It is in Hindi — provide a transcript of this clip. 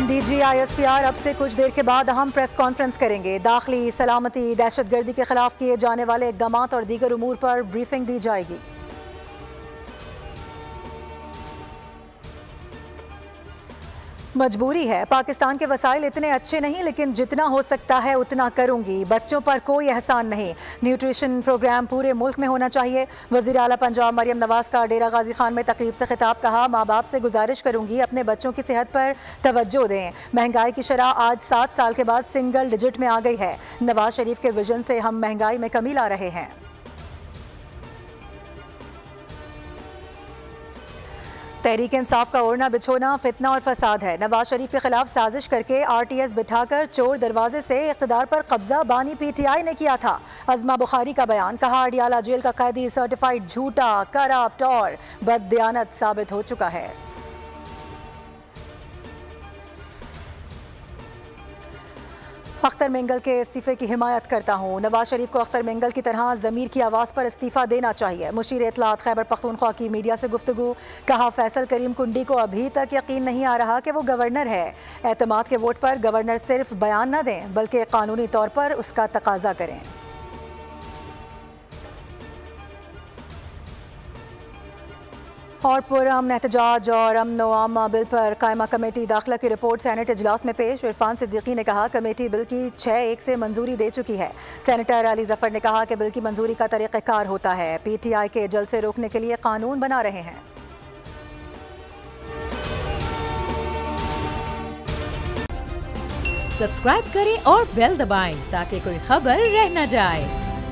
DGISPR अब से कुछ देर के बाद अहम प्रेस कॉन्फ्रेंस करेंगे। दाखिली, सलामती, दहशतगर्दी के खिलाफ किए जाने वाले इकदाम और दीगर उमूर पर ब्रीफिंग दी जाएगी। मजबूरी है, पाकिस्तान के वसाइल इतने अच्छे नहीं, लेकिन जितना हो सकता है उतना करूंगी। बच्चों पर कोई एहसान नहीं। न्यूट्रिशन प्रोग्राम पूरे मुल्क में होना चाहिए। वज़ीर आला पंजाब मरियम नवाज का डेरा गाजी खान में तकरीब से खिताब। कहा, माँ बाप से गुजारिश करूंगी अपने बच्चों की सेहत पर तवज्जो दें। महंगाई की शरह आज 7 साल के बाद सिंगल डिजिट में आ गई है। नवाज शरीफ के विजन से हम महंगाई में कमी ला रहे हैं। तहरीक इंसाफ का ओढ़ना बिछोना फितना और फसाद है। नवाज शरीफ के खिलाफ साजिश करके RTS बिठाकर चोर दरवाजे से इख्तिदार पर कब्जा बानी PTI ने किया था। अज़मा बुखारी का बयान। कहा, अडियाला जेल का कैदी सर्टिफाइड झूठा, करप्ट और बददियानत साबित हो चुका है। अख्तर मिंगल के इस्तीफे की हिमायत करता हूँ। नवाज शरीफ को अख्तर मिंगल की तरह ज़मीर की आवाज़ पर इस्तीफा देना चाहिए। मुशीर इत्तलात खैबर पख्तूनख्वा की मीडिया से गुफ्तगू। कहा, फैसल करीम कुंडी को अभी तक यकीन नहीं आ रहा कि वो गवर्नर है। एतमाद के वोट पर गवर्नर सिर्फ बयान न दें बल्कि कानूनी तौर पर उसका तकाजा करें। और पुरअमन एहतजाज और अमन व अमा बिल पर कायमा कमेटी दाखिला की रिपोर्ट सेनेट इजलास में पेश। इरफान सिद्दीकी ने कहा, कमेटी बिल की 6-1 से मंजूरी दे चुकी है। सेनेटर अली जफर ने कहा कि बिल की मंजूरी का तरीक़ाकार होता है। PTI के जलसे रोकने के लिए कानून बना रहे हैं। सब्सक्राइब करें और बेल दबाएं ताकि कोई खबर रह न जाए।